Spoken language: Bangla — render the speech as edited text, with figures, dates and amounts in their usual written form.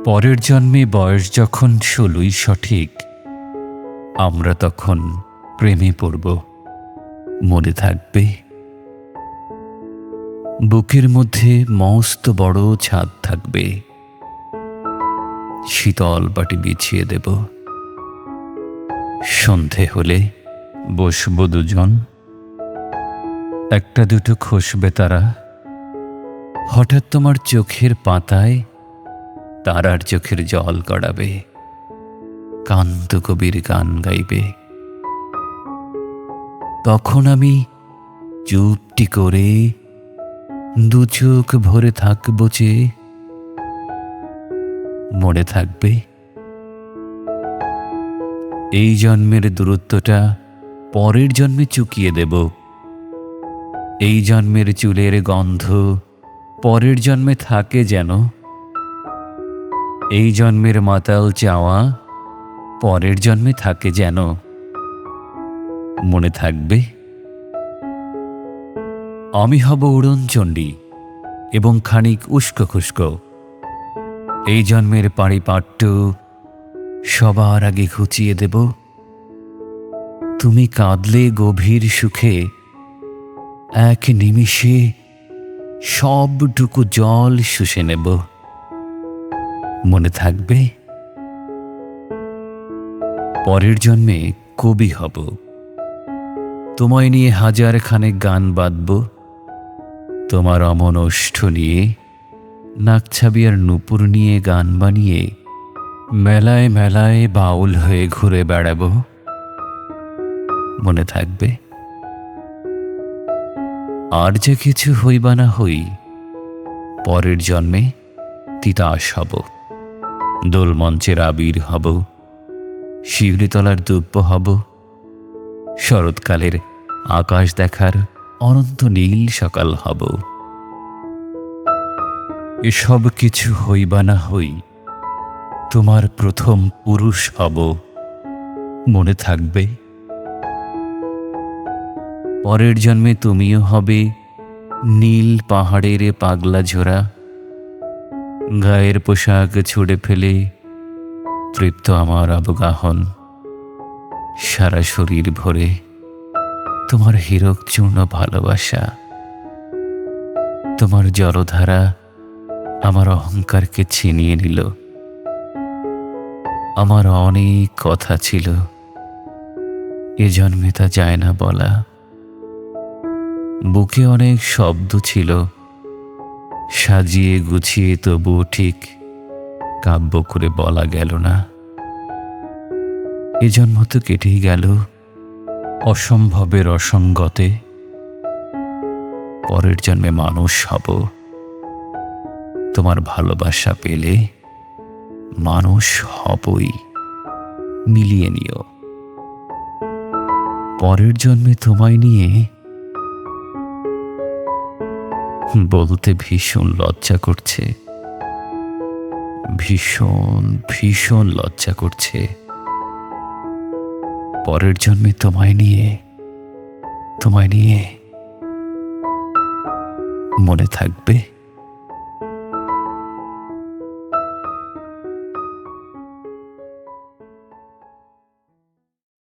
পরের জন্মে বয়স যখন 16ই সঠিক, আমরা তখন প্রেমে পড়ব, মনে থাকবে? বুকের মধ্যে মস্ত বড় ছাদ থাকবে, শীতল বাটি বিছিয়ে দেব। সন্ধে হলে বসবো দুজন, একটা দুটো খসবে তারা। হঠাৎ তোমার চোখের পাতায় তারার চোখের জল গড়াবে, কান্ত কবির গান গাইবে। তখন আমি চুপটি করে দু চোখ ভরে থাকবো যে, মনে থাকবে? এই জন্মের দূরত্বটা পরের জন্মে চুকিয়ে দেব। এই জন্মের চুলের গন্ধ পরের জন্মে থাকে যেন। এই জন্মের মাতাল চাওয়া পরের জন্মে থাকে যেন। মনে থাকবে? আমি হব উড়নচণ্ডী এবং খানিক উস্কো খুস্কো। এই জন্মের পারিপাট্য সবার আগে ঘুচিয়ে দেব। তুমি কাঁদলে গভীর সুখে এক নিমিষে সবটুকু জল শুষে নেব। মনে থাকবে? পরের জন্মে কবি হব, তোমায় নিয়ে হাজার খানেক গান বাঁধব। তোমার অমন ওষ্ঠ নিয়ে, নাকছাবি আর নূপুর নিয়ে গান বানিয়ে মেলায় মেলায় বাউল হয়ে ঘুরে বেড়াব। মনে থাকবে? আর যে কিছু হইবা না হই, পরের জন্মে তিতাস হব, দোলমঞ্চের আবির হব, শিউলিতলার দুব্য হব, শরৎকালের আকাশ দেখার অনন্ত নীল সকাল হব। এসব কিছু হইবা না হই, তোমার প্রথম পুরুষ হব। মনে থাকবে? পরের জন্মে তুমিও হবে নীল পাহাড়ের পাগলা ঝোরা, গায়ের পোশাক ছুঁড়ে ফেলে তৃপ্ত আমার অবগাহন। সারা শরীর ভরে তোমার হীরক চূর্ণ ভালোবাসা। তোমার জলধারা আমার অহংকারকে ছিনিয়ে নিল। আমার অনেক কথা ছিল, এ জন্মে তা যায় না বলা। বুকে অনেক শব্দ ছিল, সাজিয়ে গুছিয়ে তবুও ঠিক কাব্য করে বলা গেল না। এ জন্ম তো কেটেই গেল অসম্ভবের অসঙ্গতে। পরের জন্মে মানুষ হব, তোমার ভালোবাসা পেলে মানুষ হবই। মিলিয়ে নিও। পরের জন্মে তোমায় নিয়ে বলতে ভীষণ লজ্জা করছে, ভীষণ ভীষণ লজ্জা করছে। পরের জন্মে তোমায় নিয়ে মনে থাকবে?